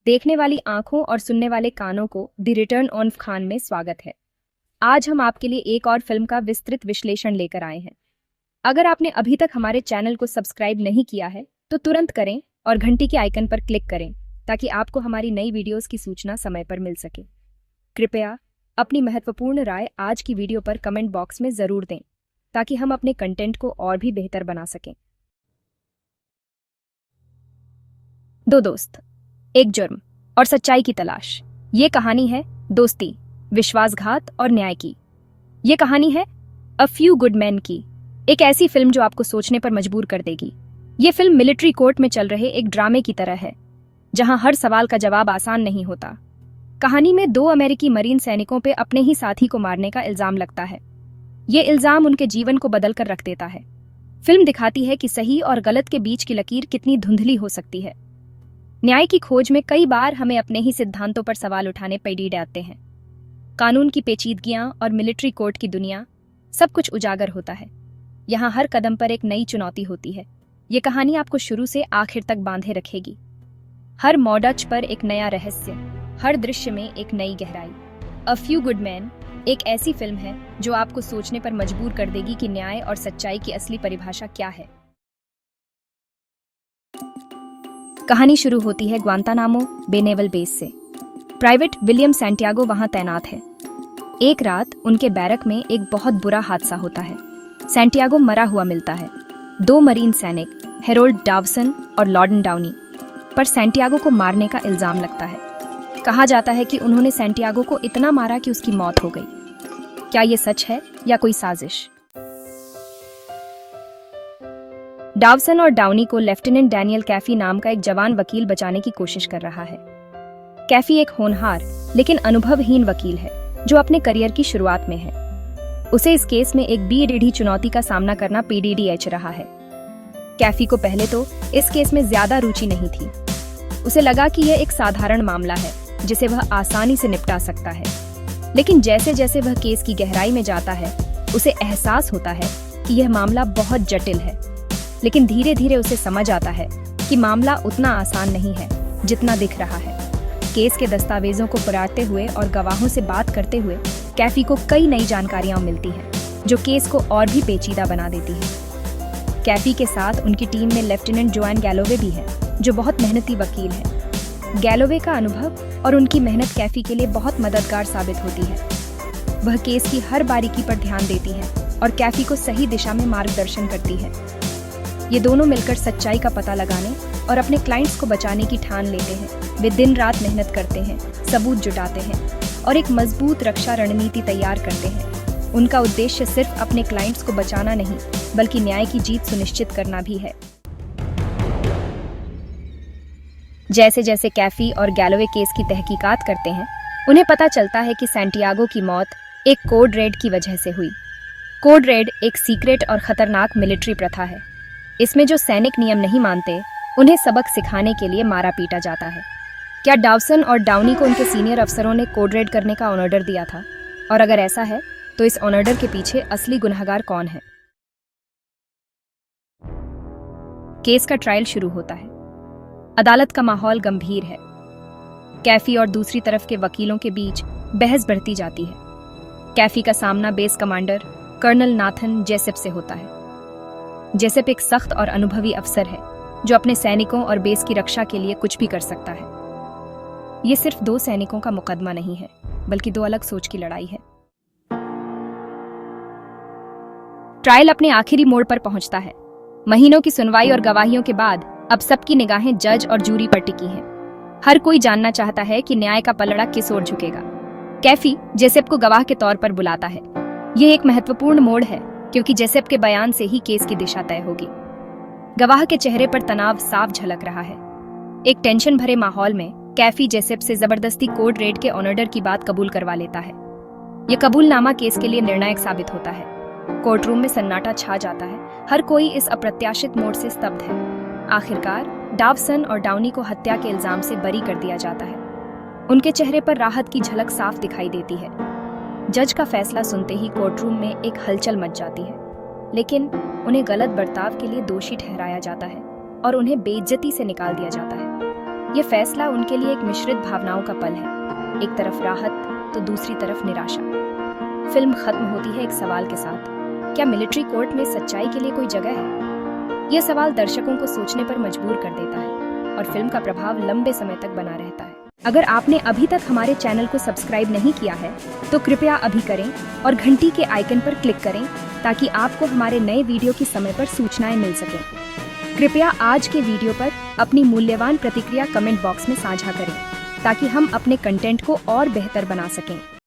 देखने वाली आंखों और सुनने वाले कानों को द रिटर्न ऑफ खान में स्वागत है। आज हम आपके लिए एक और फिल्म का विस्तृत विश्लेषण लेकर आए हैं। अगर आपने अभी तक हमारे चैनल को सब्सक्राइब नहीं किया है तो तुरंत करें और घंटी के आइकन पर क्लिक करें ताकि आपको हमारी नई वीडियोस की सूचना समय पर मिल सके। कृपया अपनी महत्वपूर्ण राय आज की वीडियो पर कमेंट बॉक्स में जरूर दें ताकि हम अपने कंटेंट को और भी बेहतर बना सकें। दो दोस्त, एक जुर्म और सच्चाई की तलाश। ये कहानी है दोस्ती, विश्वासघात और न्याय की। ये कहानी है अ फ्यू गुड मैन की, एक ऐसी फिल्म जो आपको सोचने पर मजबूर कर देगी। ये फिल्म मिलिट्री कोर्ट में चल रहे एक ड्रामे की तरह है जहां हर सवाल का जवाब आसान नहीं होता। कहानी में दो अमेरिकी मरीन सैनिकों पे अपने ही साथी को मारने का इल्जाम लगता है। ये इल्जाम उनके जीवन को बदल कर रख देता है। फिल्म दिखाती है कि सही और गलत के बीच की लकीर कितनी धुंधली हो सकती है। न्याय की खोज में कई बार हमें अपने ही सिद्धांतों पर सवाल उठाने पड़ जाते हैं। कानून की पेचीदगियां और मिलिट्री कोर्ट की दुनिया, सब कुछ उजागर होता है। यहाँ हर कदम पर एक नई चुनौती होती है। ये कहानी आपको शुरू से आखिर तक बांधे रखेगी। हर मॉडच पर एक नया रहस्य, हर दृश्य में एक नई गहराई। अ फ्यू गुड मैन एक ऐसी फिल्म है जो आपको सोचने पर मजबूर कर देगी कि न्याय और सच्चाई की असली परिभाषा क्या है। कहानी शुरू होती है ग्वांतानामो बे नेवल बेस से। प्राइवेट विलियम सैंटियागो वहां तैनात है। एक रात उनके बैरक में एक बहुत बुरा हादसा होता है। सैंटियागो मरा हुआ मिलता है। दो मरीन सैनिक, हेरोल्ड डावसन और लॉर्डन डाउनी, पर सैंटियागो को मारने का इल्जाम लगता है। कहा जाता है कि उन्होंने सैंटियागो को इतना मारा कि उसकी मौत हो गई। क्या ये सच है या कोई साजिश? डावसन और डाउनी को लेफ्टिनेंट डैनियल कैफी नाम का एक जवान वकील बचाने की कोशिश कर रहा है। कैफी एक होनहार लेकिन अनुभवहीन वकील है जो अपने करियर की शुरुआत में है। उसे इस केस में एक बीएडी चुनौती का सामना करना पीडीडीएच रहा है। कैफी को पहले तो इस केस में ज्यादा रुचि नहीं थी। उसे लगा कि यह एक साधारण मामला है जिसे वह आसानी से निपटा सकता है। लेकिन जैसे जैसे वह केस की गहराई में जाता है उसे एहसास होता है कि यह मामला बहुत जटिल है। लेकिन धीरे धीरे उसे समझ आता है कि मामला उतना आसान नहीं है जितना दिख रहा है। केस के दस्तावेजों को पढ़ते हुए और गवाहों से बात करते हुए कैफी को कई नई जानकारियां मिलती हैं जो केस को और भी पेचीदा बना देती है। कैफी के साथ उनकी टीम में लेफ्टिनेंट जोआन गैलोवे भी है जो बहुत मेहनती वकील है। गैलोवे का अनुभव और उनकी मेहनत कैफी के लिए बहुत मददगार साबित होती है। वह केस की हर बारीकी पर ध्यान देती है और कैफी को सही दिशा में मार्गदर्शन करती है। ये दोनों मिलकर सच्चाई का पता लगाने और अपने क्लाइंट्स को बचाने की ठान लेते हैं। वे दिन रात मेहनत करते हैं, सबूत जुटाते हैं और एक मजबूत रक्षा रणनीति तैयार करते हैं। उनका उद्देश्य सिर्फ अपने क्लाइंट्स को बचाना नहीं बल्कि न्याय की जीत सुनिश्चित करना भी है। जैसे जैसे कैफी और गैलोवे केस की तहकीकात करते हैं उन्हें पता चलता है कि सैंटियागो की मौत एक कोड रेड की वजह से हुई। कोड रेड एक सीक्रेट और खतरनाक मिलिट्री प्रथा है। इसमें जो सैनिक नियम नहीं मानते उन्हें सबक सिखाने के लिए मारा पीटा जाता है। क्या डावसन और डाउनी को उनके सीनियर अफसरों ने कोड रेड करने का ऑर्डर दिया था? और अगर ऐसा है तो इस ऑर्डर के पीछे असली गुनहगार कौन है? केस का ट्रायल शुरू होता है। अदालत का माहौल गंभीर है। कैफी और दूसरी तरफ के वकीलों के बीच बहस बढ़ती जाती है। कैफी का सामना बेस कमांडर कर्नल नाथन जेसेप से होता है। जेसेप एक सख्त और अनुभवी अफसर है जो अपने सैनिकों और बेस की रक्षा के लिए कुछ भी कर सकता है। ये सिर्फ दो सैनिकों का मुकदमा नहीं है बल्कि दो अलग सोच की लड़ाई है। ट्रायल अपने आखिरी मोड़ पर पहुंचता है। महीनों की सुनवाई और गवाहियों के बाद अब सबकी निगाहें जज और जूरी पर टिकी हैं। हर कोई जानना चाहता है कि न्याय का पलड़ा किस ओर झुकेगा। कैफी जेसेप को गवाह के तौर पर बुलाता है। यह एक महत्वपूर्ण मोड़ है क्योंकि जेसेप के बयान से ही केस की दिशा तय होगी। गवाह के चेहरे पर तनाव साफ झलक रहा है। एक टेंशन भरे माहौल में कैफी जेसेप से जबरदस्ती कोड रेड के ऑर्डर की बात कबूल करवा लेता है। यह कबूलनामा केस के लिए निर्णायक साबित होता है। कोर्टरूम में सन्नाटा छा जाता है। हर कोई इस अप्रत्याशित मोड़ से स्तब्ध है। आखिरकार डावसन और डाउनी को हत्या के इल्जाम से बरी कर दिया जाता है। उनके चेहरे पर राहत की झलक साफ दिखाई देती है। जज का फैसला सुनते ही कोर्टरूम में एक हलचल मच जाती है, लेकिन उन्हें गलत बर्ताव के लिए दोषी ठहराया जाता है और उन्हें बेइज्जती से निकाल दिया जाता है। ये फैसला उनके लिए एक मिश्रित भावनाओं का पल है, एक तरफ राहत तो दूसरी तरफ निराशा। फिल्म खत्म होती है एक सवाल के साथ, क्या मिलिट्री कोर्ट में सच्चाई के लिए कोई जगह है? यह सवाल दर्शकों को सोचने पर मजबूर कर देता है और फिल्म का प्रभाव लंबे समय तक बना रहता है। अगर आपने अभी तक हमारे चैनल को सब्सक्राइब नहीं किया है तो कृपया अभी करें और घंटी के आइकन पर क्लिक करें ताकि आपको हमारे नए वीडियो की समय पर सूचनाएं मिल सकें। कृपया आज के वीडियो पर अपनी मूल्यवान प्रतिक्रिया कमेंट बॉक्स में साझा करें ताकि हम अपने कंटेंट को और बेहतर बना सकें।